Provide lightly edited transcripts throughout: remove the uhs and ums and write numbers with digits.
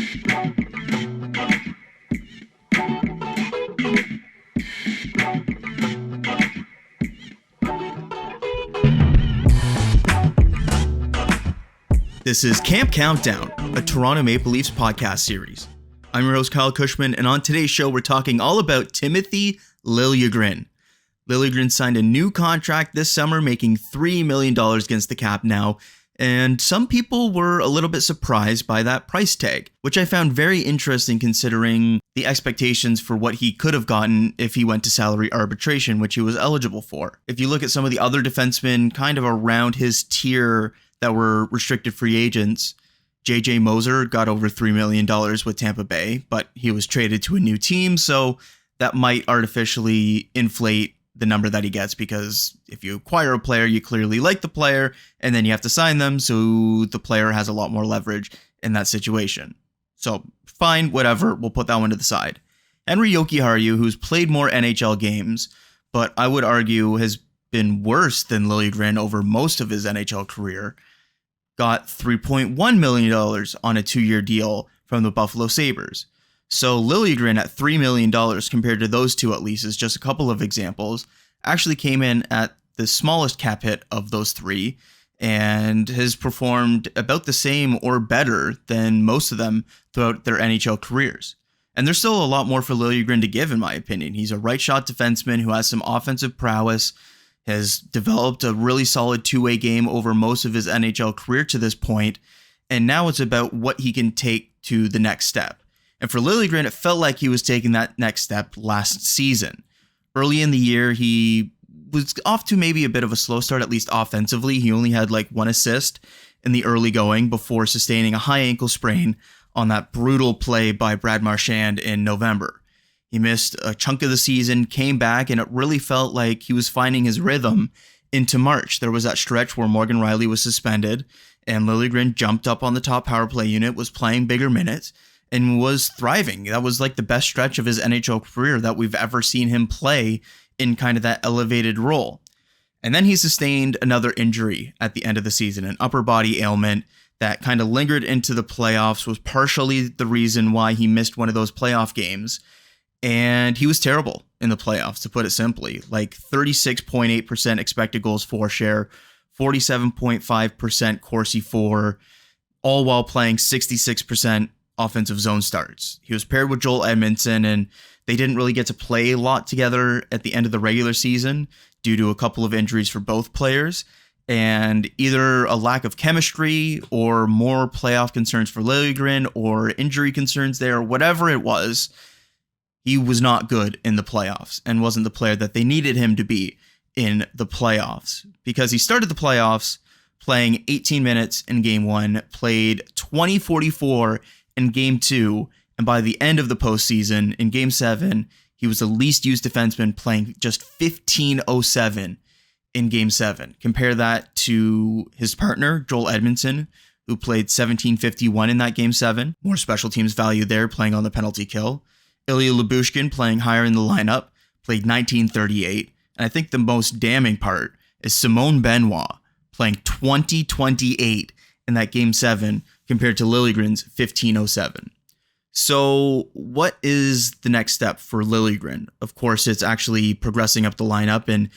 This is Camp Countdown, a Toronto Maple Leafs podcast series. I'm your host, Kyle Cushman, and on today's show, we're talking all about Timothy Liljegren. Liljegren signed a new contract this summer, making $3 million against the cap now, and some people were a little bit surprised by that price tag, which I found very interesting considering the expectations for what he could have gotten if he went to salary arbitration, which he was eligible for. If you look at some of the other defensemen kind of around his tier that were restricted free agents, JJ Moser got over $3 million with Tampa Bay, but he was traded to a new team, so that might artificially inflate the number that he gets, because if you acquire a player, you clearly like the player, and then you have to sign them, so the player has a lot more leverage in that situation. So fine, whatever, we'll put that one to the side. Henri Jokiharju, who's played more NHL games, but I would argue has been worse than Liljegren over most of his NHL career, got $3.1 million on a 2-year deal from the Buffalo Sabres. So Liljegren at $3 million compared to those two, at least, is just a couple of examples, actually came in at the smallest cap hit of those three and has performed about the same or better than most of them throughout their NHL careers. And there's still a lot more for Liljegren to give, in my opinion. He's a right shot defenseman who has some offensive prowess, has developed a really solid two-way game over most of his NHL career to this point, and now it's about what he can take to the next step. And for Liljegren, it felt like he was taking that next step last season. Early in the year, he was off to maybe a bit of a slow start, at least offensively. He only had like 1 assist in the early going before sustaining a high ankle sprain on that brutal play by Brad Marchand in November. He missed a chunk of the season, came back, and it really felt like he was finding his rhythm into March. There was that stretch where Morgan Rielly was suspended, and Liljegren jumped up on the top power play unit, was playing bigger minutes, and was thriving. That was like the best stretch of his NHL career that we've ever seen him play in kind of that elevated role. And then he sustained another injury at the end of the season, an upper body ailment that kind of lingered into the playoffs, was partially the reason why he missed one of those playoff games. And he was terrible in the playoffs, to put it simply. Like 36.8% expected goals for share, 47.5% Corsi for, all while playing 66% offensive zone starts. He was paired with Joel Edmondson, and they didn't really get to play a lot together at the end of the regular season due to a couple of injuries for both players, and either a lack of chemistry or more playoff concerns for Liljegren or injury concerns there, whatever it was. He was not good in the playoffs and wasn't the player that they needed him to be in the playoffs, because he started the playoffs playing 18 minutes in game 1, played 20:44 in game 2, and by the end of the postseason in game 7, he was the least used defenseman, playing just 15:07 in game 7. Compare that to his partner, Joel Edmondson, who played 17:51 in that game 7. More special teams value there, playing on the penalty kill. Ilya Lyubushkin, playing higher in the lineup, played 19:38. And I think the most damning part is Simone Benoit playing 20:28 in that game 7 compared to Liljegren's 15:07. So what is the next step for Liljegren? Of course, it's actually progressing up the lineup and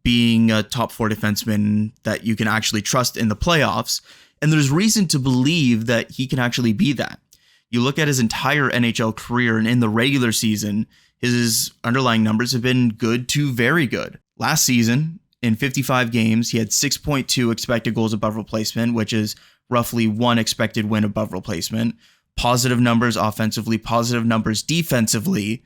being a top 4 defenseman that you can actually trust in the playoffs. And there's reason to believe that he can actually be that. You look at his entire NHL career, and in the regular season, his underlying numbers have been good to very good. Last season, in 55 games, he had 6.2 expected goals above replacement, which is roughly 1 expected win above replacement. Positive numbers offensively, positive numbers defensively,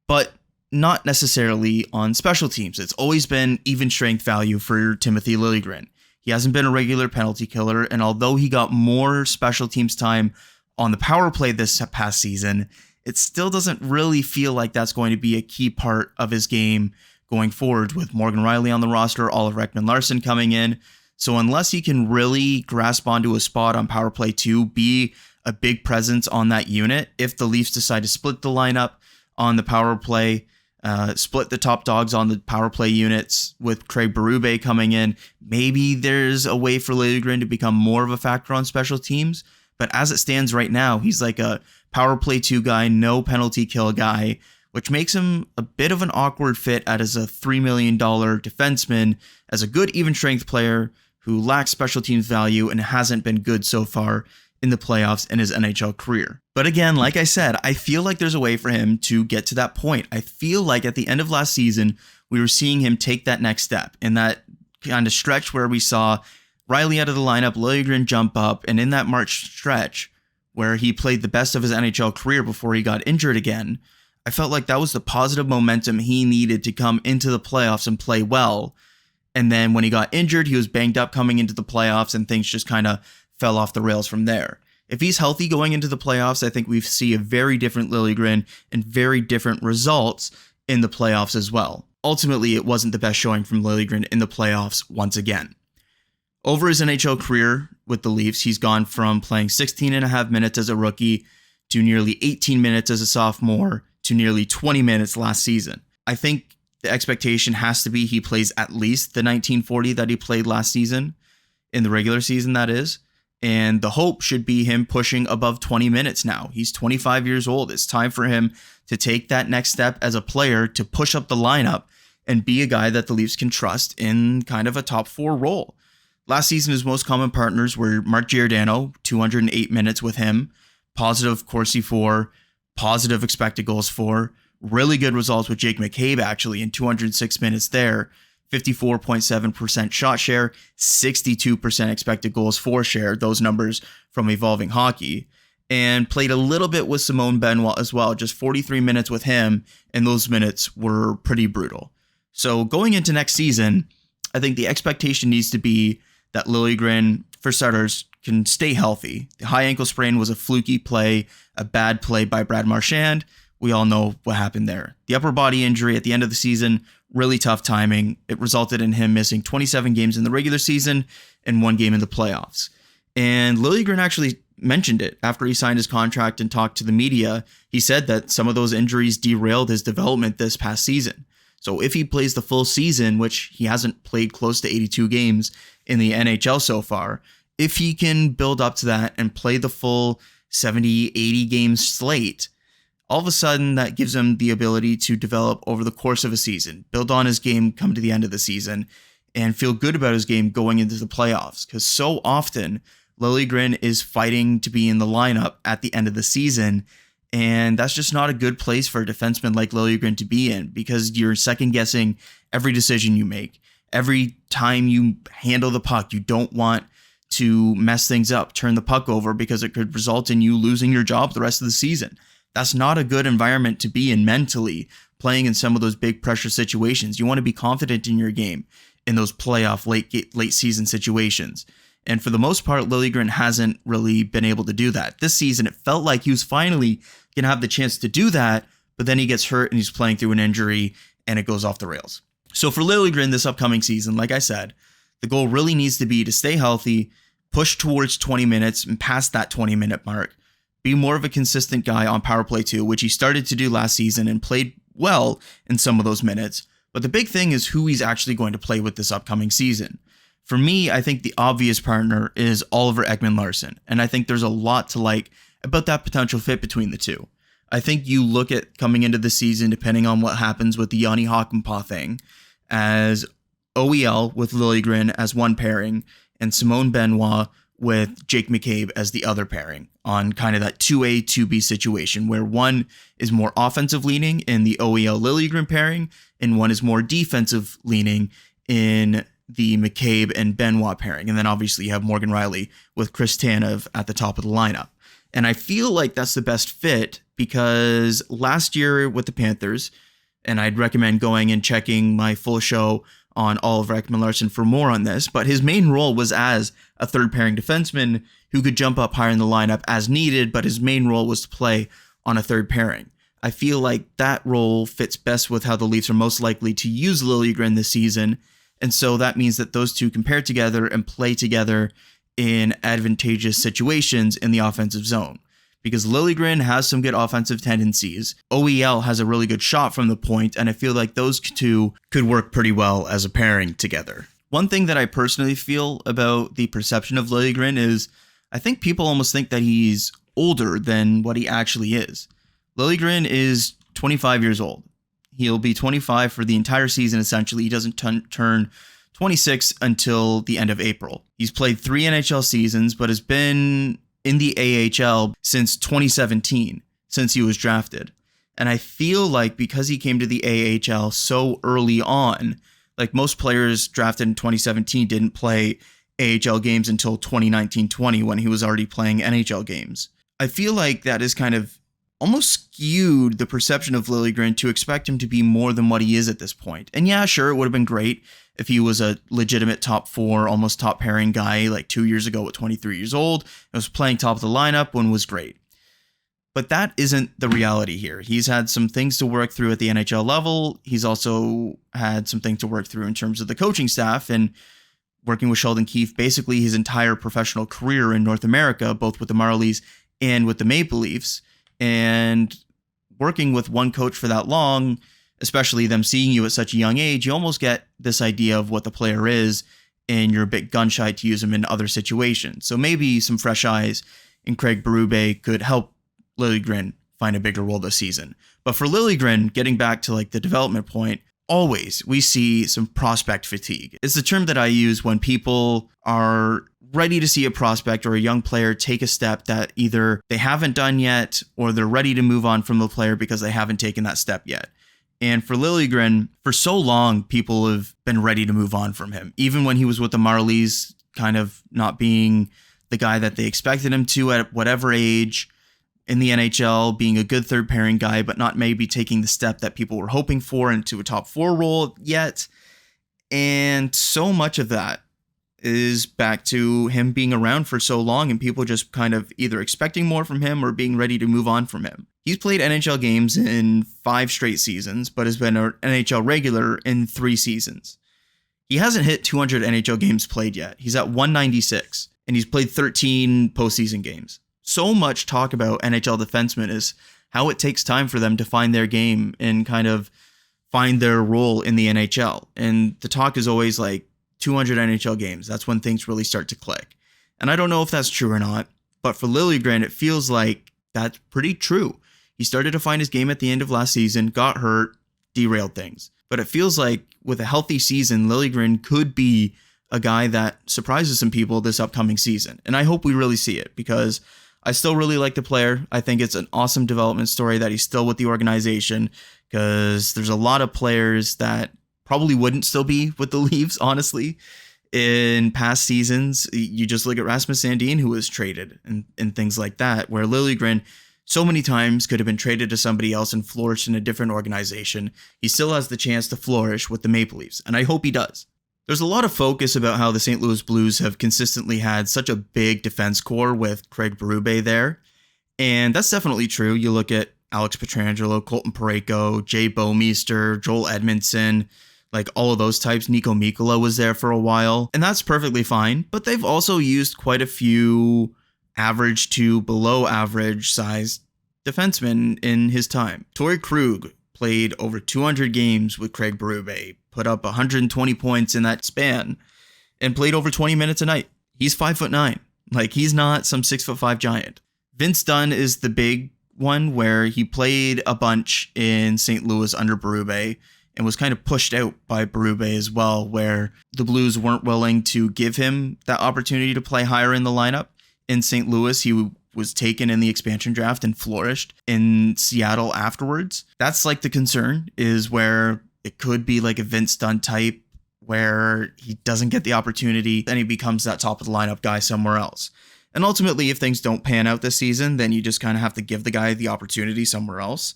but not necessarily on special teams. It's always been even strength value for Timothy Liljegren. He hasn't been a regular penalty killer, and although he got more special teams time on the power play this past season, it still doesn't really feel like that's going to be a key part of his game going forward, with Morgan Rielly on the roster, Oliver Ekman-Larsson coming in. So unless he can really grasp onto a spot on power play 2, be a big presence on that unit, if the Leafs decide to split the lineup on the power play, split the top dogs on the power play units with Craig Berube coming in, maybe there's a way for Liljegren to become more of a factor on special teams. But as it stands right now, he's like a power play 2 guy, no penalty kill guy, which makes him a bit of an awkward fit as a $3 million defenseman, as a good even strength player who lacks special teams value and hasn't been good so far in the playoffs in his NHL career. But again, like I said, I feel like there's a way for him to get to that point. I feel like at the end of last season, we were seeing him take that next step in that kind of stretch where we saw Riley out of the lineup, Liljegren jump up, and in that March stretch where he played the best of his NHL career before he got injured again, I felt like that was the positive momentum he needed to come into the playoffs and play well. And then when he got injured, he was banged up coming into the playoffs and things just kind of fell off the rails from there. If he's healthy going into the playoffs, I think we see a very different Liljegren and very different results in the playoffs as well. Ultimately, it wasn't the best showing from Liljegren in the playoffs once again. Over his NHL career with the Leafs, he's gone from playing 16 and a half minutes as a rookie to nearly 18 minutes as a sophomore to nearly 20 minutes last season. I think the expectation has to be he plays at least the 1940 that he played last season, in the regular season that is. And the hope should be him pushing above 20 minutes now. He's 25 years old. It's time for him to take that next step as a player to push up the lineup and be a guy that the Leafs can trust in kind of a top 4 role. Last season, his most common partners were Mark Giordano, 208 minutes with him, positive Corsi for, positive expected goals for, really good results with Jake McCabe actually in 206 minutes there, 54.7% shot share, 62% expected goals for share, those numbers from Evolving Hockey, and played a little bit with Simone Benoit as well, just 43 minutes with him, and those minutes were pretty brutal. So going into next season, I think the expectation needs to be that Liljegren, for starters, can stay healthy. The high ankle sprain was a fluky play, a bad play by Brad Marchand. We all know what happened there. The upper body injury at the end of the season, really tough timing. It resulted in him missing 27 games in the regular season and 1 game in the playoffs. And Liljegren actually mentioned it after he signed his contract and talked to the media. He said that some of those injuries derailed his development this past season. So if he plays the full season, which he hasn't played close to 82 games in the NHL so far, if he can build up to that and play the full 70, 80 game slate, all of a sudden that gives him the ability to develop over the course of a season, build on his game come to the end of the season, and feel good about his game going into the playoffs. Because so often Liljegren is fighting to be in the lineup at the end of the season, and that's just not a good place for a defenseman like Liljegren to be in, because you're second guessing every decision you make. Every time you handle the puck, you don't want to mess things up, turn the puck over, because it could result in you losing your job the rest of the season. That's not a good environment to be in mentally, playing in some of those big pressure situations. You want to be confident in your game in those playoff late season situations. And for the most part, Liljegren hasn't really been able to do that. This season, it felt like he was finally going to have the chance to do that, but then he gets hurt and he's playing through an injury and it goes off the rails. So for Liljegren this upcoming season, like I said, the goal really needs to be to stay healthy, push towards 20 minutes and past that 20-minute mark, be more of a consistent guy on power play 2, which he started to do last season and played well in some of those minutes. But the big thing is who he's actually going to play with this upcoming season. For me, I think the obvious partner is Oliver Ekman-Larsson, and I think there's a lot to like about that potential fit between the two. I think you look at coming into the season, depending on what happens with the Yanni Hakanpää thing, as OEL with Liljegren as one pairing, and Simone Benoit with Jake McCabe as the other pairing on kind of that 2A, 2B situation where one is more offensive leaning in the OEL Liljegren pairing and one is more defensive leaning in the McCabe and Benoit pairing. And then obviously you have Morgan Riley with Chris Tanev at the top of the lineup. And I feel like that's the best fit because last year with the Panthers, and I'd recommend going and checking my full show on Oliver Ekman-Larsson for more on this, but his main role was as a third pairing defenseman who could jump up higher in the lineup as needed, but his main role was to play on a third pairing. I feel like that role fits best with how the Leafs are most likely to use Liljegren this season, and so that means that those two can pair together and play together in advantageous situations in the offensive zone. Because Liljegren has some good offensive tendencies. OEL has a really good shot from the point, and I feel like those two could work pretty well as a pairing together. One thing that I personally feel about the perception of Liljegren is I think people almost think that he's older than what he actually is. Liljegren is 25 years old. He'll be 25 for the entire season, essentially. He doesn't turn 26 until the end of April. He's played 3 NHL seasons, but has been in the AHL since 2017, since he was drafted. And I feel like because he came to the AHL so early on, like most players drafted in 2017 didn't play AHL games until 2019-20 when he was already playing NHL games. I feel like that is kind of almost skewed the perception of Liljegren to expect him to be more than what he is at this point. And yeah, sure, it would have been great if he was a legitimate top 4, almost top pairing guy like 2 years ago at 23 years old. He was playing top of the lineup when was great. But that isn't the reality here. He's had some things to work through at the NHL level. He's also had some things to work through in terms of the coaching staff and working with Sheldon Keefe basically his entire professional career in North America, both with the Marlies and with the Maple Leafs. And working with one coach for that long, especially them seeing you at such a young age, you almost get this idea of what the player is, and you're a bit gun shy to use him in other situations. So maybe some fresh eyes in Craig Berube could help Liljegren find a bigger role this season. But for Liljegren, getting back to like the development point, always we see some prospect fatigue. It's the term that I use when people are ready to see a prospect or a young player take a step that either they haven't done yet or they're ready to move on from the player because they haven't taken that step yet. And for Liljegren, for so long, people have been ready to move on from him. Even when he was with the Marlies, kind of not being the guy that they expected him to at whatever age in the NHL, being a good third pairing guy, but not maybe taking the step that people were hoping for into a top 4 role yet. And so much of that is back to him being around for so long and people just kind of either expecting more from him or being ready to move on from him. He's played NHL games in 5 straight seasons, but has been an NHL regular in 3 seasons. He hasn't hit 200 NHL games played yet. He's at 196, and he's played 13 postseason games. So much talk about NHL defensemen is how it takes time for them to find their game and kind of find their role in the NHL. And the talk is always like 200 NHL games. That's when things really start to click. And I don't know if that's true or not, but for Liljegren, it feels like that's pretty true. He started to find his game at the end of last season, got hurt, derailed things. But it feels like with a healthy season, Liljegren could be a guy that surprises some people this upcoming season. And I hope we really see it because I still really like the player. I think it's an awesome development story that he's still with the organization because there's a lot of players that probably wouldn't still be with the Leafs, honestly, in past seasons. You just look at Rasmus Sandin, who was traded and things like that, where Liljegren so many times could have been traded to somebody else and flourished in a different organization. He still has the chance to flourish with the Maple Leafs, and I hope he does. There's a lot of focus about how the St. Louis Blues have consistently had such a big defense core with Craig Berube there, and that's definitely true. You look at Alex Pietrangelo, Colton Parayko, Jay Bouwmeester, Joel Edmondson, like all of those types. Nico Mikkola was there for a while, and that's perfectly fine. But they've also used quite a few average to below average sized defensemen in his time. Torrey Krug played over 200 games with Craig Berube, put up 120 points in that span, and played over 20 minutes a night. He's 5'9". Like, he's not some 6'5" giant. Vince Dunn is the big one where he played a bunch in St. Louis under Berube and was kind of pushed out by Berube as well, where the Blues weren't willing to give him that opportunity to play higher in the lineup. In St. Louis, he was taken in the expansion draft and flourished in Seattle afterwards. That's like the concern, is where it could be like a Vince Dunn type where he doesn't get the opportunity, then he becomes that top of the lineup guy somewhere else. And ultimately, if things don't pan out this season, then you just kind of have to give the guy the opportunity somewhere else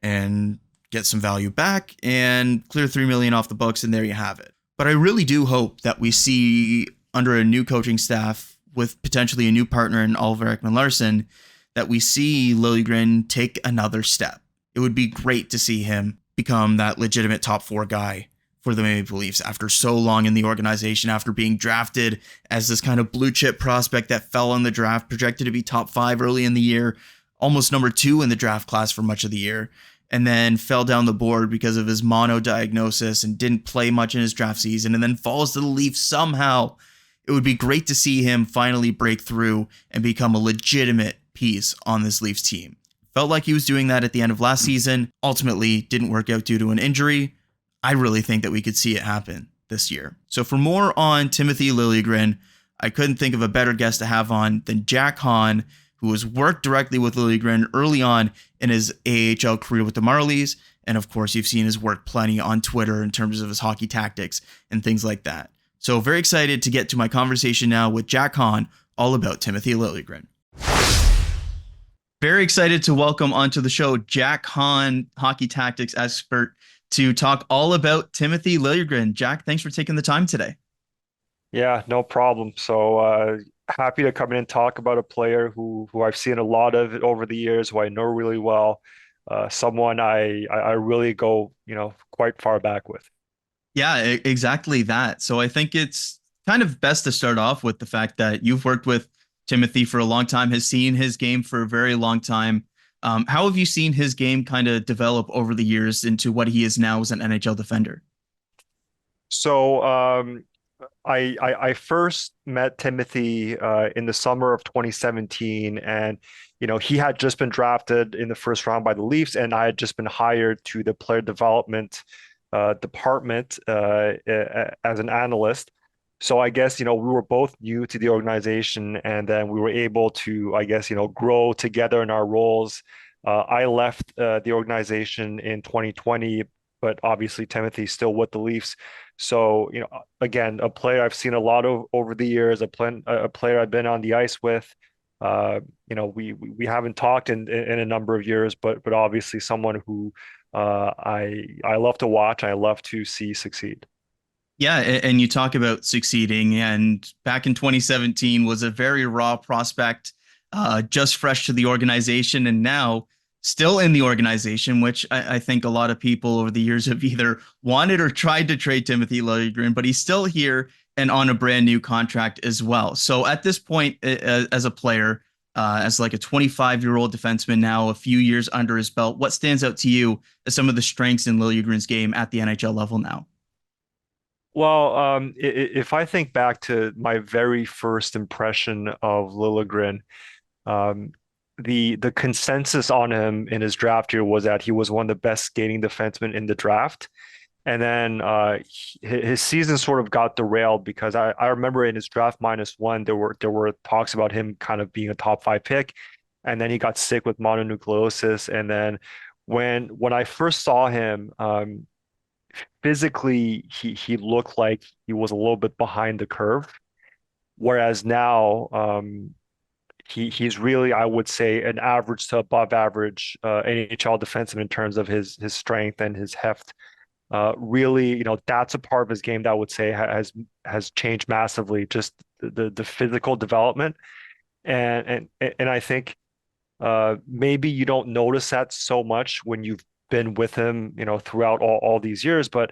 and get some value back and clear $3 million off the books, and there you have it. But I really do hope that we see, under a new coaching staff with potentially a new partner in Oliver Ekman-Larsson, that we see Liljegren take another step. It would be great to see him become that legitimate top 4 guy for the Maple Leafs after so long in the organization, after being drafted as this kind of blue chip prospect that fell in the draft, projected to be top 5 early in the year, almost number 2 in the draft class for much of the year, and then fell down the board because of his mono diagnosis and didn't play much in his draft season, and then falls to the Leafs somehow it would be great to see him finally break through and become a legitimate piece on this Leafs team. Felt like he was doing that at the end of last season. Ultimately, didn't work out due to an injury. I really think that we could see it happen this year. So for more on Timothy Liljegren, I couldn't think of a better guest to have on than Jack Hahn, who has worked directly with Liljegren early on in his AHL career with the Marlies. And of course, you've seen his work plenty on Twitter in terms of his hockey tactics and things like that. So very excited to get to my conversation now with Jack Hahn all about Timothy Liljegren. Very excited to welcome onto the show Jack Hahn, hockey tactics expert, to talk all about Timothy Liljegren. Jack, thanks for taking the time today. Yeah, no problem. So happy to come in and talk about a player who I've seen a lot of over the years, who I know really well, someone I really go, quite far back with. Yeah, exactly that. So I think it's kind of best to start off with the fact that you've worked with Timothy for a long time, has seen his game for a very long time. How have you seen his game kind of develop over the years into what he is now as an NHL defender? So I first met Timothy in the summer of 2017, and he had just been drafted in the first round by the Leafs, and I had just been hired to the player development department as an analyst. So I guess we were both new to the organization, and then we were able to, I guess, grow together in our roles. I left the organization in 2020, but obviously Timothy's still with the Leafs. So, again, a player I've seen a lot of over the years, a player I've been on the ice with. We haven't talked in a number of years, but obviously someone who I love to watch, I love to see succeed. Yeah, and you talk about succeeding, and back in 2017 was a very raw prospect, just fresh to the organization, and now still in the organization, which I think a lot of people over the years have either wanted or tried to trade Timothy Liljegren, but he's still here and on a brand new contract as well. So at this point, as a player, as like a 25-year-old defenseman now, a few years under his belt, what stands out to you as some of the strengths in Liljegren's game at the NHL level now? Well, if I think back to my very first impression of Liljegren, um, the consensus on him in his draft year was that he was one of the best skating defensemen in the draft. And then his season sort of got derailed because I remember in his draft -1 there were talks about him kind of being a top five pick, and then he got sick with mononucleosis. And then when I first saw him, physically he looked like he was a little bit behind the curve, whereas now he's really, I would say, an average to above average NHL defenseman in terms of his strength and his heft. Really, that's a part of his game that I would say has changed massively, just the physical development. And I think maybe you don't notice that so much when you've been with him, throughout all these years. But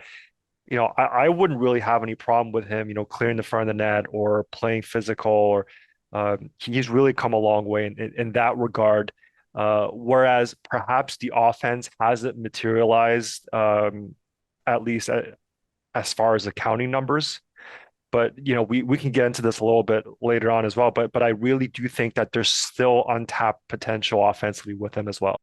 I wouldn't really have any problem with him, clearing the front of the net or playing physical. Or he's really come a long way in that regard. Whereas perhaps the offense hasn't materialized, at least as far as accounting numbers. But we can get into this a little bit later on as well. But I really do think that there's still untapped potential offensively with him as well.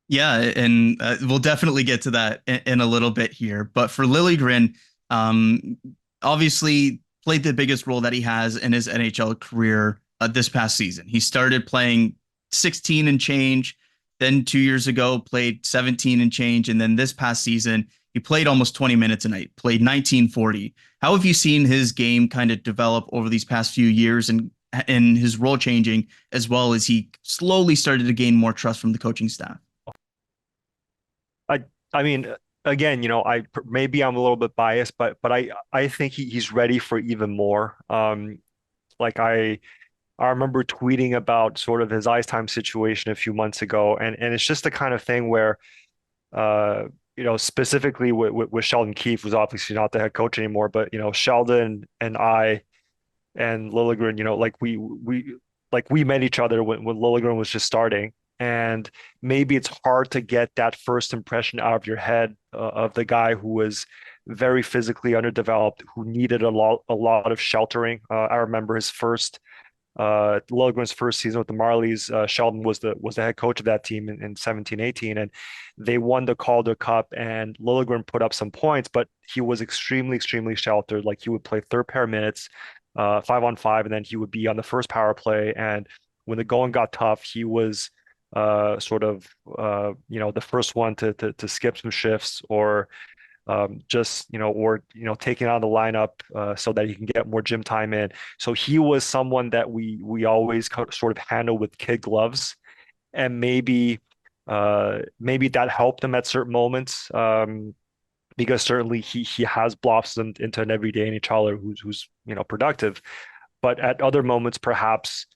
Yeah, and we'll definitely get to that in a little bit here. But for Liljegren, um, obviously played the biggest role that he has in his NHL career this past season. He started playing 16 and change, then 2 years ago played 17 and change, and then this past season he played almost 20 minutes a night, played 1940. How have you seen his game kind of develop over these past few years and his role changing as well as he slowly started to gain more trust from the coaching staff? I mean, again, I maybe I'm a little bit biased, but I think he's ready for even more. Like I remember tweeting about sort of his ice time situation a few months ago, and it's just the kind of thing where, specifically with Sheldon Keefe, who's obviously not the head coach anymore, but Sheldon and I and Liljegren, like we met each other when Liljegren was just starting. And maybe it's hard to get that first impression out of your head of the guy who was very physically underdeveloped, who needed a lot of sheltering. I remember his first Liljegren's first season with the Marlies. Sheldon was the head coach of that team in 17-18, and they won the Calder Cup. And Liljegren put up some points, but he was extremely sheltered. Like he would play third pair minutes, 5-on-5, and then he would be on the first power play. And when the going got tough, he was sort of the first one to skip some shifts or just taking out the lineup so that he can get more gym time in. So he was someone that we always sort of handle with kid gloves, and maybe that helped him at certain moments. Because certainly he has blossomed into an everyday NHLer who's productive, but at other moments perhaps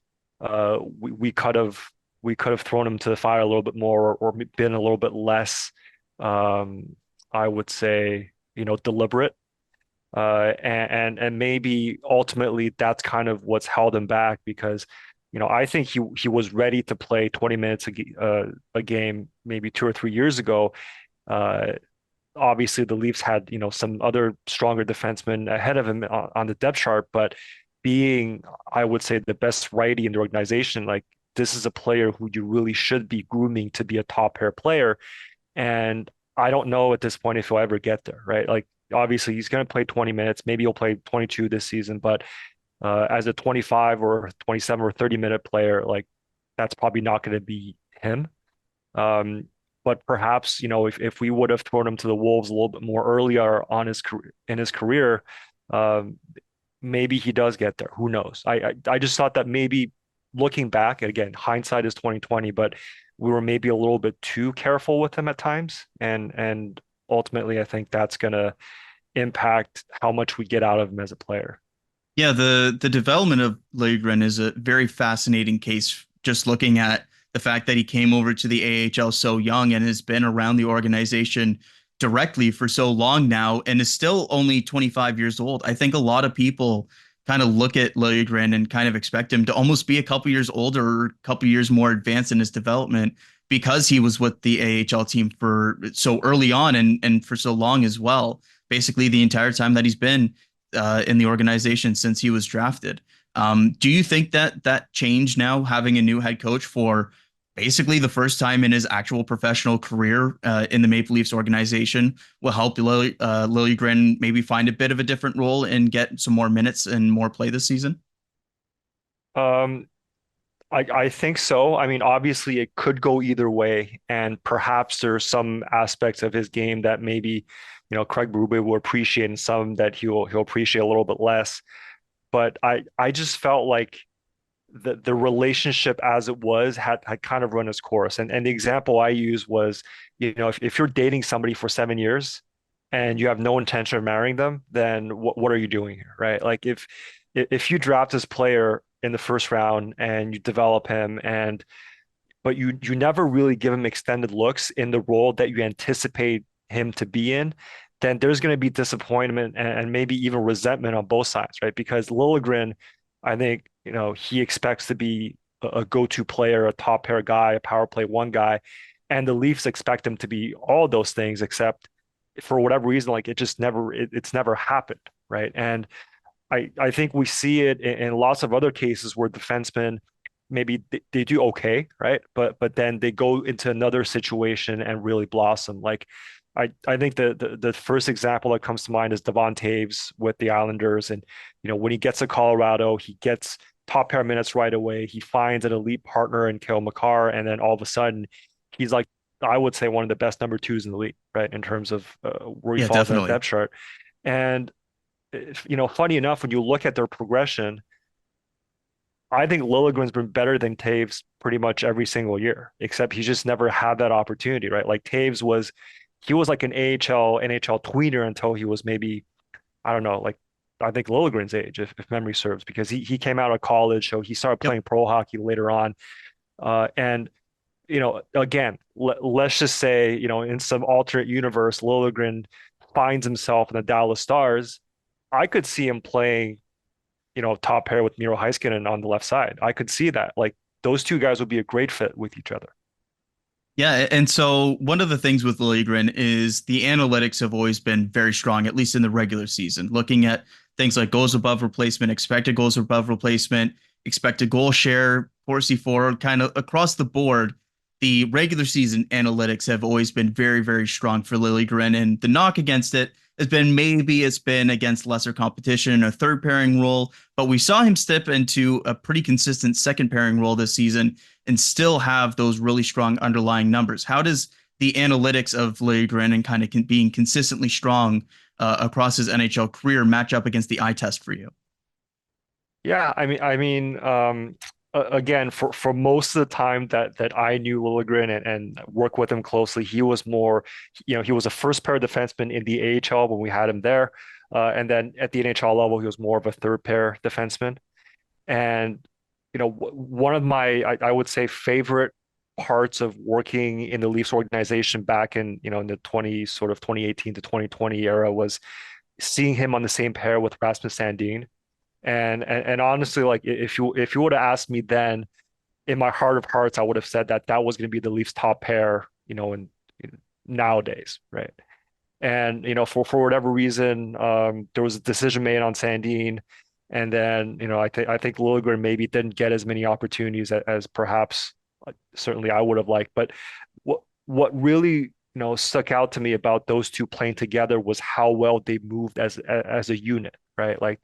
we could have thrown him to the fire a little bit more, or been a little bit less I would say, deliberate. And maybe ultimately that's kind of what's held him back because, I think he was ready to play 20 minutes a game maybe 2 or 3 years ago. Uh, Obviously the Leafs had, some other stronger defensemen ahead of him on the depth chart, but being, I would say, the best righty in the organization, like this is a player who you really should be grooming to be a top pair player. And I don't know at this point if he'll ever get there, right? Like obviously he's going to play 20 minutes. Maybe he'll play 22 this season, but as a 25 or 27 or 30-minute player, like that's probably not going to be him. Um, but perhaps, if we would have thrown him to the Wolves a little bit more earlier in his career, um, maybe he does get there. Who knows? I just thought that maybe looking back, again, hindsight is 2020, but we were maybe a little bit too careful with him at times. And ultimately I think that's gonna impact how much we get out of him as a player. Yeah, the development of Liljegren is a very fascinating case. Just looking at the fact that he came over to the AHL so young and has been around the organization directly for so long now, and is still only 25 years old. I think a lot of people kind of look at Liljegren and kind of expect him to almost be a couple years older or a couple years more advanced in his development because he was with the AHL team for so early on and for so long as well. Basically, the entire time that he's been in the organization since he was drafted. Do you think that that change now, having a new head coach for basically the first time in his actual professional career in the Maple Leafs organization, will help Liljegren maybe find a bit of a different role and get some more minutes and more play this season? Um, I think so. I mean, obviously it could go either way, and perhaps there's some aspects of his game that maybe, Craig Berube will appreciate and some that he'll appreciate a little bit less. But I just felt like the relationship as it was had kind of run its course. And the example I used was, if you're dating somebody for 7 years and you have no intention of marrying them, then what are you doing here, right? Like if you draft this player in the first round and you develop him but you never really give him extended looks in the role that you anticipate him to be in, then there's going to be disappointment and maybe even resentment on both sides, right? Because Liljegren, I think, he expects to be a go-to player, a top pair guy, a power play one guy, and the Leafs expect him to be all those things, except for whatever reason, like it's never happened, right? And I think we see it in lots of other cases where defensemen maybe they do okay, right? But then they go into another situation and really blossom. Like I think the first example that comes to mind is Devon Taves with the Islanders, and when he gets to Colorado, he gets top pair minutes right away. He finds an elite partner in Cale Makar, and then all of a sudden, he's like, I would say, one of the best number twos in the league, right, in terms of where he Yeah, falls in that definitely. depth chart. And funny enough, when you look at their progression, I think Liljegren's been better than Taves pretty much every single year, except he's just never had that opportunity, right? Like he was like an AHL, NHL tweener until he was maybe, I don't know, like I think Liljegren's age, if memory serves, because he came out of college, so he started Yep. playing pro hockey later on. And again, let's just say, in some alternate universe, Liljegren finds himself in the Dallas Stars. I could see him playing, top pair with Miro Heiskanen on the left side. I could see that. Like those two guys would be a great fit with each other. Yeah, and so one of the things with Liljegren is the analytics have always been very strong, at least in the regular season. Looking at things like goals above replacement, expected goals above replacement, expected goal share, Corsi forward, kind of across the board, the regular season analytics have always been very, very strong for Liljegren. And the knock against it has been maybe it's been against lesser competition in a third pairing role, but we saw him step into a pretty consistent second pairing role this season and still have those really strong underlying numbers. How does the analytics of Liljegren and kind of being consistently strong across his NHL career match up against the eye test for you? Yeah, again, for most of the time that I knew Liljegren and worked with him closely, he was more, he was a first pair defenseman in the AHL when we had him there, and then at the NHL level, he was more of a third pair defenseman. And one of my, I would say, favorite parts of working in the Leafs organization back in, in the 2018 to 2020 era was seeing him on the same pair with Rasmus Sandin. And honestly, like if you would have asked me then, in my heart of hearts, I would have said that that was going to be the Leafs top pair, in nowadays, right? And for whatever reason, there was a decision made on Sandin, and then I think Liljegren maybe didn't get as many opportunities as perhaps certainly I would have liked. But what really stuck out to me about those two playing together was how well they moved as a unit, right? Like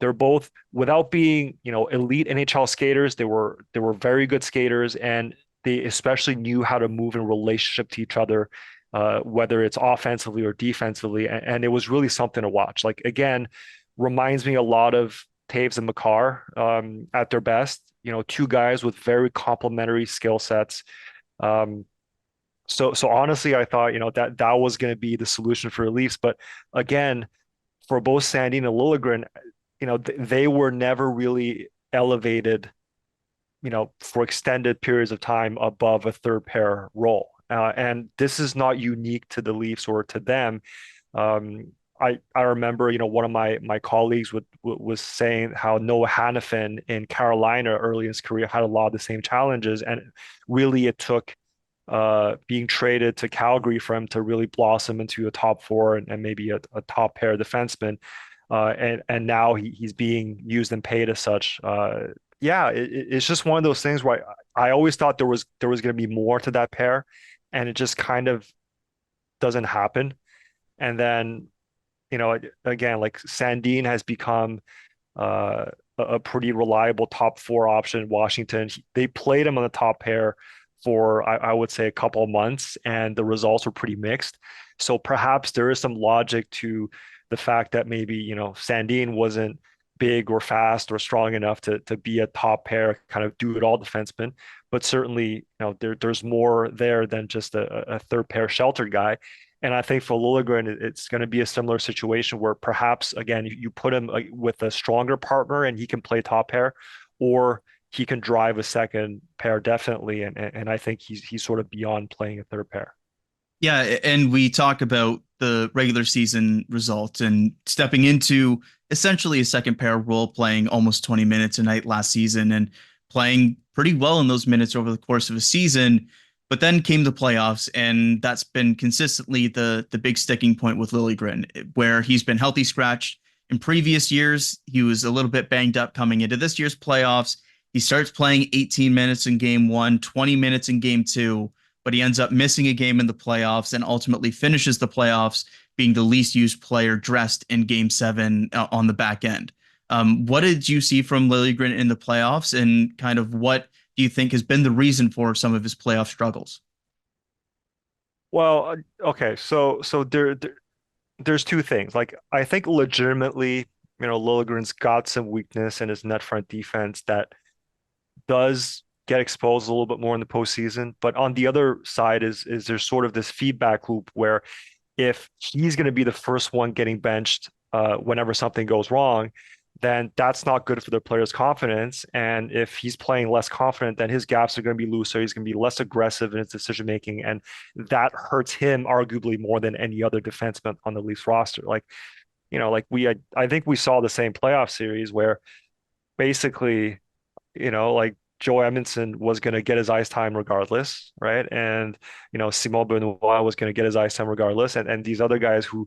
they're both, without being elite NHL skaters, they were very good skaters, and they especially knew how to move in relationship to each other, whether it's offensively or defensively, and it was really something to watch. Like again, reminds me a lot of Taves and Makar at their best. Two guys with very complementary skill sets. Um, so honestly, I thought that was going to be the solution for the Leafs, but again, for both Sandin and Liljegren, they were never really elevated, for extended periods of time above a third pair role. And this is not unique to the Leafs or to them. Um, I remember, one of my colleagues was saying how Noah Hannafin in Carolina early in his career had a lot of the same challenges, and really it took being traded to Calgary for him to really blossom into a top four and maybe a top pair defenseman. And now he's being used and paid as such. Yeah, it's just one of those things where I always thought there was going to be more to that pair, and it just kind of doesn't happen. And then again, like Sandin has become a pretty reliable top four option in Washington. They played him on the top pair for I would say a couple of months, and the results were pretty mixed. So perhaps there is some logic to the fact that maybe Sandin wasn't big or fast or strong enough to be a top pair kind of do it all defenseman, but certainly there's more there than just a third pair shelter guy. And I think for Liljegren, it's going to be a similar situation where perhaps again you put him with a stronger partner and he can play top pair, or he can drive a second pair definitely. And I think he's sort of beyond playing a third pair. Yeah, and we talk about the regular season results and stepping into essentially a second pair role, playing almost 20 minutes a night last season and playing pretty well in those minutes over the course of a season. But then came the playoffs, and that's been consistently the big sticking point with Liljegren, where he's been healthy scratched in previous years. He was a little bit banged up coming into this year's playoffs. He starts playing 18 minutes in game one, 20 minutes in game two, but he ends up missing a game in the playoffs and ultimately finishes the playoffs being the least used player dressed in game seven on the back end. What did you see from Liljegren in the playoffs, and kind of what do you think has been the reason for some of his playoff struggles? Well, okay, so there's two things. Like I think legitimately, Liljegren's got some weakness in his net front defense that does get exposed a little bit more in the postseason. But on the other side is there's sort of this feedback loop where if he's going to be the first one getting benched whenever something goes wrong, then that's not good for the player's confidence. And if he's playing less confident, then his gaps are going to be looser. He's going to be less aggressive in his decision making, and that hurts him arguably more than any other defenseman on the Leafs roster. Like like I think we saw the same playoff series where basically like Joe Edmondson was going to get his ice time regardless, right? And Simon Benoit was going to get his ice time regardless, and these other guys who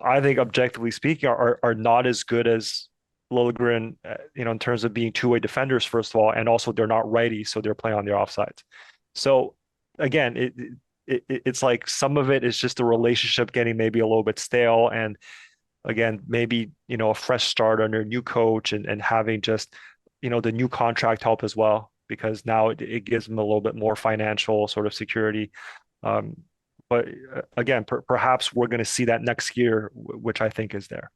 I think objectively speaking are not as good as Liljegren, in terms of being two-way defenders, first of all, and also they're not righty, so they're playing on their offsides. So again, it's like some of it is just the relationship getting maybe a little bit stale, and again, maybe a fresh start under a new coach and having just the new contract help as well, because now it gives them a little bit more financial sort of security. Um, but again, perhaps we're going to see that next year, which I think is there.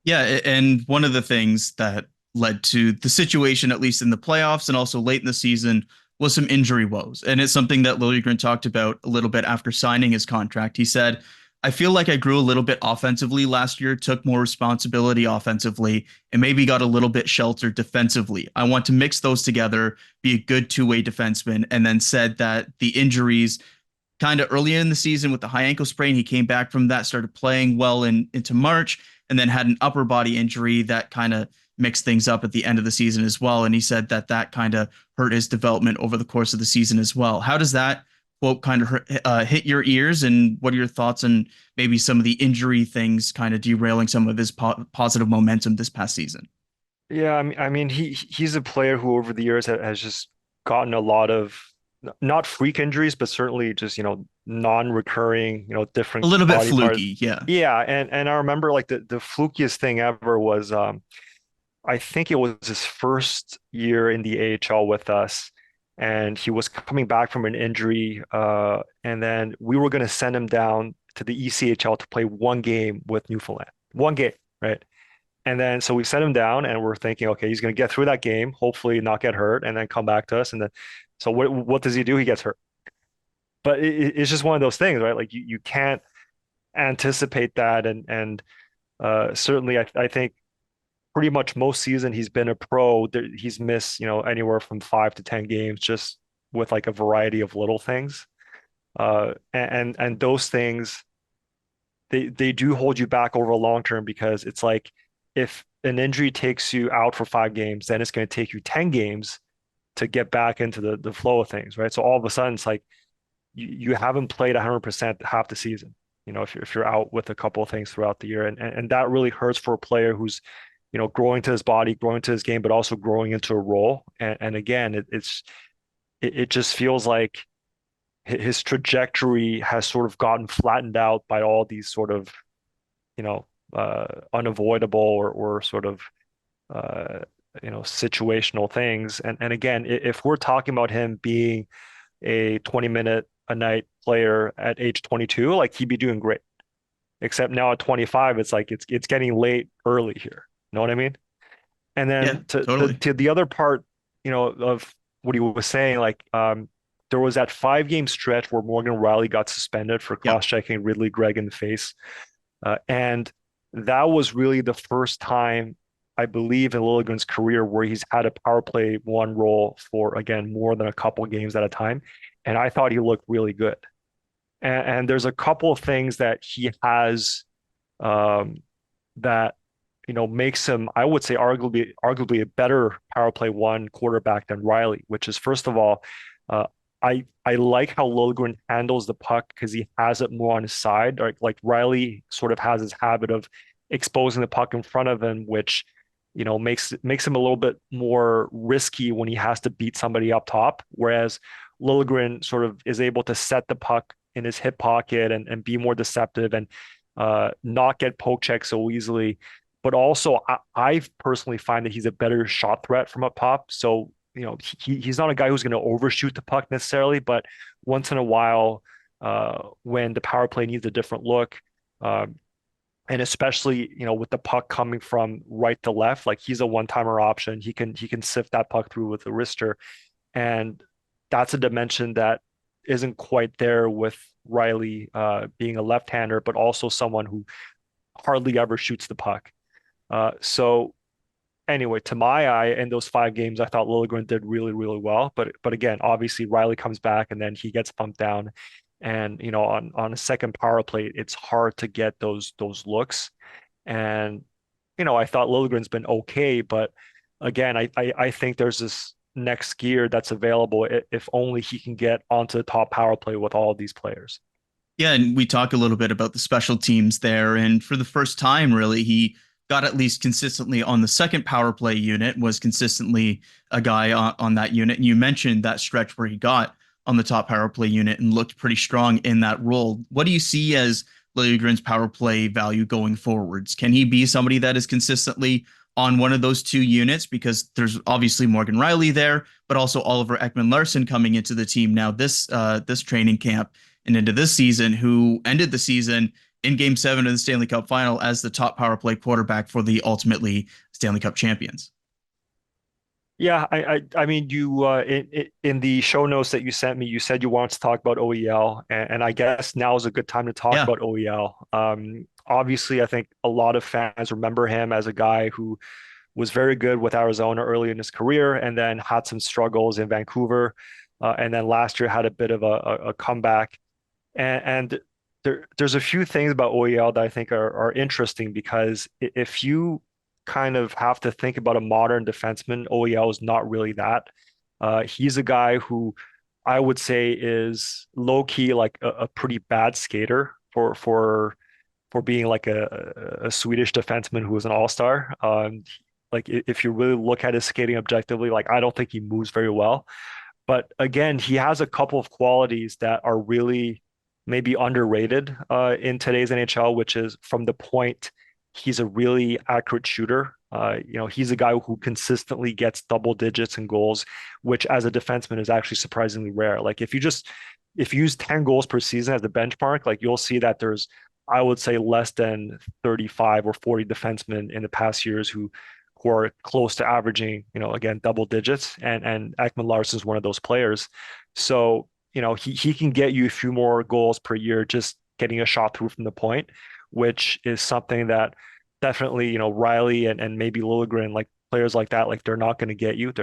Yeah, and one of the things that led to the situation, at least in the playoffs and also late in the season, was some injury woes. And it's something that Liljegren talked about a little bit after signing his contract. He said, I feel like I grew a little bit offensively last year, took more responsibility offensively, and maybe got a little bit sheltered defensively. I want to mix those together, be a good two-way defenseman, and then said that the injuries kind of early in the season with the high ankle sprain. He came back from that, started playing well into March, and then had an upper body injury that kind of mixed things up at the end of the season as well. And he said that that kind of hurt his development over the course of the season as well. How does that quote kind of hit your ears? And what are your thoughts on maybe some of the injury things kind of derailing some of his positive momentum this past season? Yeah, I mean, he's a player who over the years has just gotten a lot of not freak injuries, but certainly just non-recurring, A different little bit body parts. fluky, yeah. Yeah, and I remember like the flukiest thing ever was I think it was his first year in the AHL with us, and he was coming back from an injury, and then we were going to send him down to the ECHL to play one game with Newfoundland, one game, right? And then so we sent him down, and we're thinking, okay, he's going to get through that game, hopefully not get hurt, and then come back to us. And then, so what does he do? He gets hurt. But it's just one of those things, right? Like you can't anticipate that, and certainly I think pretty much most season he's been a pro, he's missed, anywhere from 5 to 10 games just with like a variety of little things. And those things they do hold you back over a long term, because it's like if an injury takes you out for 5 games, then it's going to take you 10 games to get back into the flow of things, right? So all of a sudden it's like you haven't played 100% half the season, if you're out with a couple of things throughout the year. And that really hurts for a player who's growing to his body, growing to his game, but also growing into a role. And again, it just feels like his trajectory has sort of gotten flattened out by all these sort of, unavoidable or sort of, uh, situational things. And again, if we're talking about him being a 20-minute a night player at age 22, like he'd be doing great. Except now at 25, it's like it's getting late early here. You know what I mean? And Yeah, then totally. to the other part, of what he was saying, like there was that 5 game stretch where Morgan Riley got suspended for Yep. cross-checking Ridley Gregg in the face. And that was really the first time, I believe, in Liljegren's career where he's had a power play one role for, again, more than a couple games at a time. And I thought he looked really good. And there's a couple of things that he has, um, that makes him, I would say, arguably a better power play one quarterback than Riley, which is, first of all, uh, I like how Liljegren handles the puck because he has it more on his side. Like Riley sort of has his habit of exposing the puck in front of him, which makes him a little bit more risky when he has to beat somebody up top. Whereas Liljegren sort of is able to set the puck in his hip pocket and be more deceptive and not get poke checked so easily. But also, I personally find that he's a better shot threat from up top. So, he's not a guy who's going to overshoot the puck necessarily, but once in a while, when the power play needs a different look, um, and especially, with the puck coming from right to left, like he's a one-timer option. He can sift that puck through with a wrister, and that's a dimension that isn't quite there with Riley, being a left-hander, but also someone who hardly ever shoots the puck. So anyway, to my eye, in those 5 games, I thought Liljegren did really, really well. But again, obviously Riley comes back and then he gets pumped down. And on a second power play, it's hard to get those looks. And I thought Liljegren's been okay, but again, I think there's this next gear that's available if only he can get onto the top power play with all of these players. Yeah, and we talk a little bit about the special teams there. And for the first time, really, he got at least consistently on the second power play unit, was consistently a guy on that unit. And you mentioned that stretch where he got on the top power play unit and looked pretty strong in that role. What do you see as Liljegren's power play value going forwards? Can he be somebody that is consistently on one of those two units? Because there's obviously Morgan Rielly there, but also Oliver Ekman-Larsson coming into the team now this training camp and into this season, who ended the season in Game 7 of the Stanley Cup Final as the top power play quarterback for the ultimately Stanley Cup champions. Yeah, I mean, you in the show notes that you sent me, you said you wanted to talk about OEL, and I guess now is a good time to talk Yeah, about OEL. Obviously, I think a lot of fans remember him as a guy who was very good with Arizona early in his career, and then had some struggles in Vancouver, and then last year had a bit of a comeback. And there's a few things about OEL that I think are interesting because if you kind of have to think about a modern defenseman, OEL is not really that. He's a guy who I would say is low key like a pretty bad skater for being like a Swedish defenseman who was an all-star. Like if you really look at his skating objectively, like I don't think he moves very well. But again, he has a couple of qualities that are really maybe underrated in today's NHL, which is from the point, he's a really accurate shooter. He's a guy who consistently gets double digits in goals, which as a defenseman is actually surprisingly rare. Like if you use 10 goals per season as the benchmark, like you'll see that there's, I would say, less than 35 or 40 defensemen in the past years who are close to averaging, again, double digits. And Ekman-Larsson is one of those players. So, he can get you a few more goals per year just getting a shot through from the point, which is something that definitely, Rielly and maybe Liljegren, like players like that, like they're not going to get you.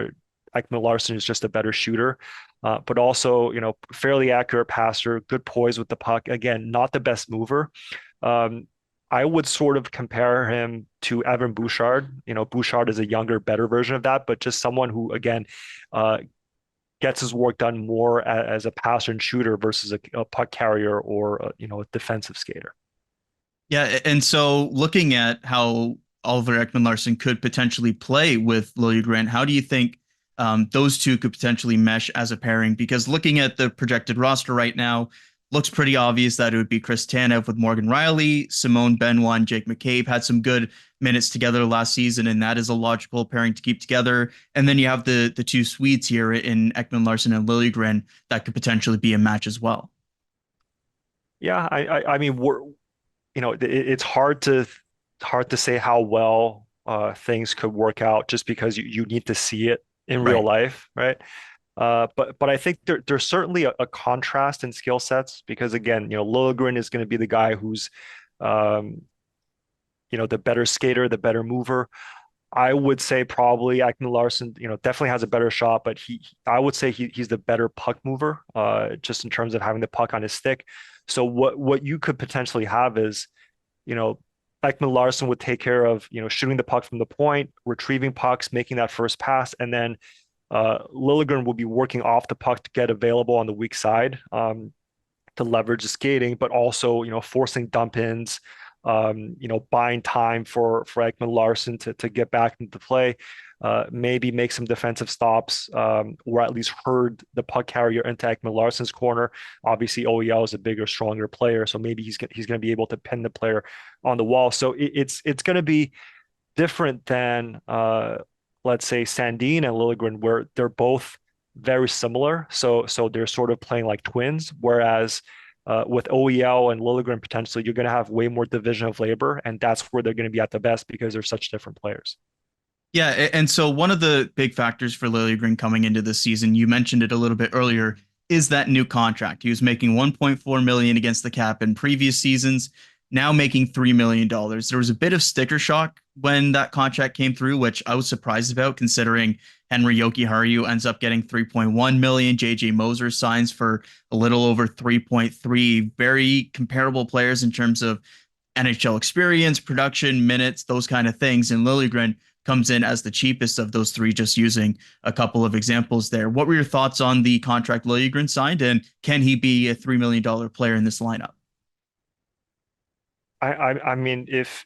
Ekman-Larsson is just a better shooter, but also, fairly accurate passer, good poise with the puck. Again, not the best mover. Um, I would sort of compare him to Evan Bouchard. Bouchard is a younger, better version of that, but just someone who, again, uh, gets his work done more as a passer and shooter versus a puck carrier or a defensive skater. yeah, and so looking at how Oliver Ekman-Larsson could potentially play with Liljegren, how do you think those two could potentially mesh as a pairing? Because looking at the projected roster right now, looks pretty obvious that it would be Chris Tanev with Morgan Rielly, Simone Benoit, and Jake McCabe had some good minutes together last season, and that is a logical pairing to keep together. And then you have the two Swedes here in Ekman-Larsson and Liljegren that could potentially be a match as well. Yeah, I mean, it's hard to say how well things could work out just because you need to see it in real Right. life, right? But I think there's certainly a contrast in skill sets because again, Liljegren is going to be the guy who's um, the better skater, the better mover. I would say probably Ekman-Larsson, definitely has a better shot, but I would say he's the better puck mover, just in terms of having the puck on his stick. So what you could potentially have is, you know, Ekman-Larsson would take care of, shooting the puck from the point, retrieving pucks, making that first pass, and then Liljegren will be working off the puck to get available on the weak side. To leverage the skating, but also, forcing dump ins, buying time for Ekman-Larsson to get back into play, maybe make some defensive stops, or at least herd the puck carrier into Ekman-Larsson's corner. Obviously, OEL is a bigger, stronger player, so maybe he's going to be able to pin the player on the wall. So it's going to be different than let's say Sandin and Liljegren, where they're both very similar. So they're sort of playing like twins. Whereas with OEL and Liljegren, potentially you're going to have way more division of labor, and that's where they're going to be at the best because they're such different players. Yeah, and so one of the big factors for Liljegren coming into this season, you mentioned it a little bit earlier, is that new contract. He was making 1.4 million against the cap in previous seasons, now making $3 million. There was a bit of sticker shock when that contract came through, which I was surprised about, considering Henry Jokiharju ends up getting 3.1 million. JJ Moser signs for a little over 3.3. Very comparable players in terms of NHL experience, production, minutes, those kind of things. And Liljegren comes in as the cheapest of those three, just using a couple of examples there. What were your thoughts on the contract Liljegren signed, and can he be a $3 million player in this lineup? I mean, if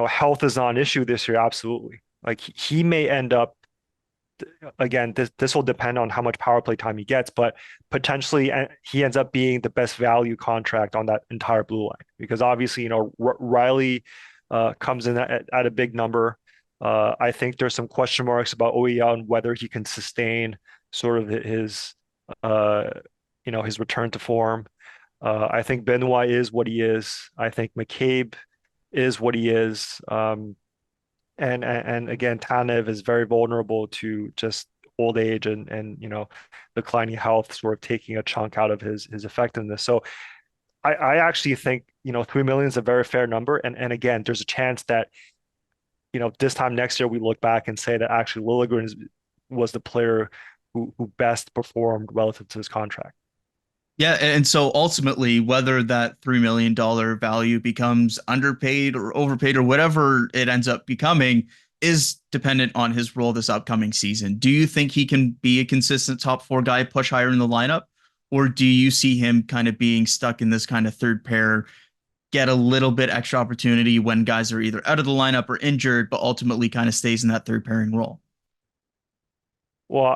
health is not an issue this year, absolutely. Like he may end up again, this will depend on how much power play time he gets, but potentially he ends up being the best value contract on that entire blue line because obviously, Riley comes in at a big number. I think there's some question marks about OEL and whether he can sustain sort of uh, his return to form. I think Benoit is what he is. I think McCabe is what he is. And again, Tanev is very vulnerable to just old age and declining health sort of taking a chunk out of his effectiveness. So I actually think 3 million is a very fair number. And again, there's a chance that this time next year we look back and say that actually Liljegren was the player who best performed relative to his contract. Yeah, and so ultimately, whether that $3 million value becomes underpaid or overpaid or whatever it ends up becoming is dependent on his role this upcoming season. Do you think he can be a consistent top four guy, push higher in the lineup? Or do you see him kind of being stuck in this kind of third pair, get a little bit extra opportunity when guys are either out of the lineup or injured, but ultimately kind of stays in that third pairing role? Well,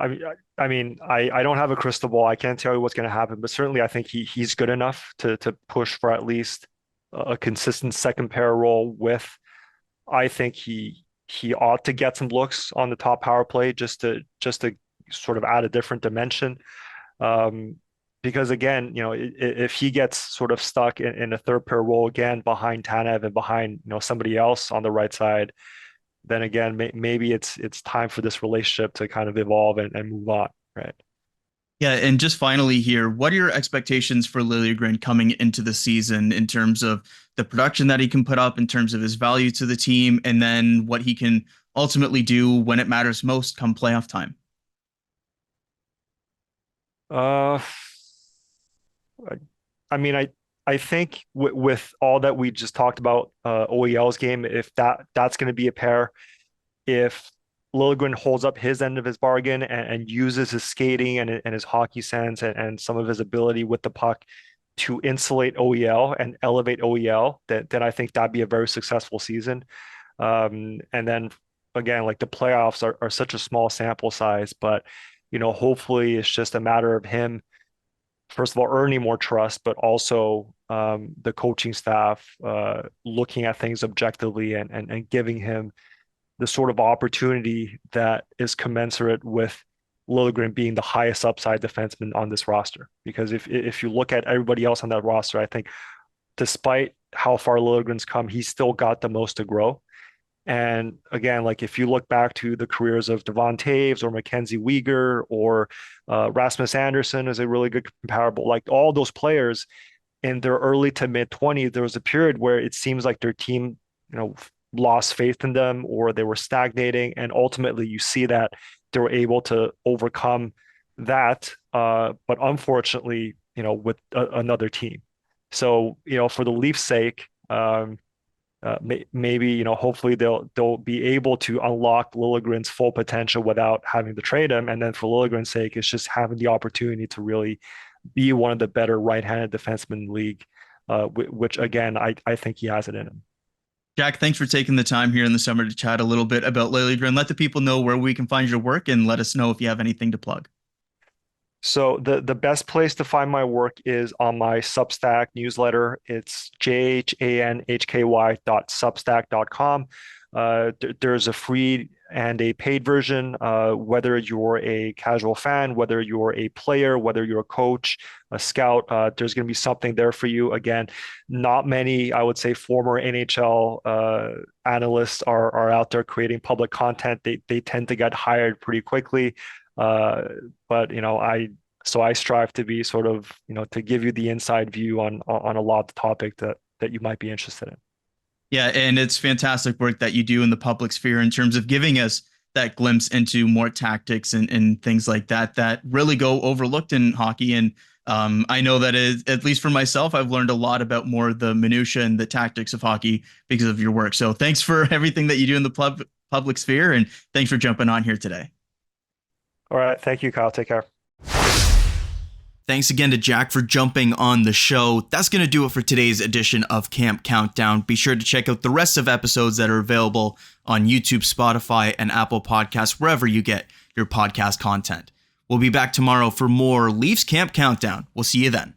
I don't have a crystal ball. I can't tell you what's going to happen, but certainly I think he's good enough to push for at least a consistent second pair role with. I think he ought to get some looks on the top power play just to sort of add a different dimension. Um, because again, if he gets sort of stuck in a third pair role again behind Tanev and behind somebody else on the right side, then again, maybe it's time for this relationship to kind of evolve and move on, right? Yeah, and just finally here, what are your expectations for Liljegren coming into the season in terms of the production that he can put up, in terms of his value to the team, and then what he can ultimately do when it matters most come playoff time? Uh, I I mean, I think with all that we just talked about, OEL's game, if that's going to be a pair, if Liljegren holds up his end of his bargain and uses his skating and his hockey sense and some of his ability with the puck to insulate OEL and elevate OEL, then I think that'd be a very successful season. And then again, like the playoffs are such a small sample size, but hopefully it's just a matter of him, first of all, earning more trust, but also the coaching staff looking at things objectively and giving him the sort of opportunity that is commensurate with Liljegren being the highest upside defenseman on this roster. Because if you look at everybody else on that roster, I think despite how far Liljegren's come, he's still got the most to grow. And again, like if you look back to the careers of Devon Taves or Mackenzie Weegar or Rasmus Anderson is a really good comparable. Like all those players in their early to mid 20s, there was a period where it seems like their team, lost faith in them or they were stagnating. And ultimately, you see that they were able to overcome that. But unfortunately, with another team. So, for the Leafs' sake, maybe hopefully they'll be able to unlock Liljegren's full potential without having to trade him. And then for Liljegren's sake, it's just having the opportunity to really be one of the better right-handed defensemen in the league, which again I think he has it in him. Jack, thanks for taking the time here in the summer to chat a little bit about Liljegren. Let the people know where we can find your work and let us know if you have anything to plug. So the best place to find my work is on my Substack newsletter. It's jhanhky.substack.com. There's a free and a paid version. Whether you're a casual fan, whether you're a player, whether you're a coach, a scout, there's going to be something there for you. Again, not many, I would say, former NHL analysts are out there creating public content. They tend to get hired pretty quickly. But I strive to be sort of to give you the inside view on a lot of the topic that you might be interested in. Yeah, and it's fantastic work that you do in the public sphere in terms of giving us that glimpse into more tactics and things like that really go overlooked in hockey. And I know that at least for myself, I've learned a lot about more the minutia and the tactics of hockey because of your work. So thanks for everything that you do in the public sphere. And thanks for jumping on here today. All right. Thank you, Kyle. Take care. Thanks again to Jack for jumping on the show. That's going to do it for today's edition of Camp Countdown. Be sure to check out the rest of episodes that are available on YouTube, Spotify, and Apple Podcasts, wherever you get your podcast content. We'll be back tomorrow for more Leafs Camp Countdown. We'll see you then.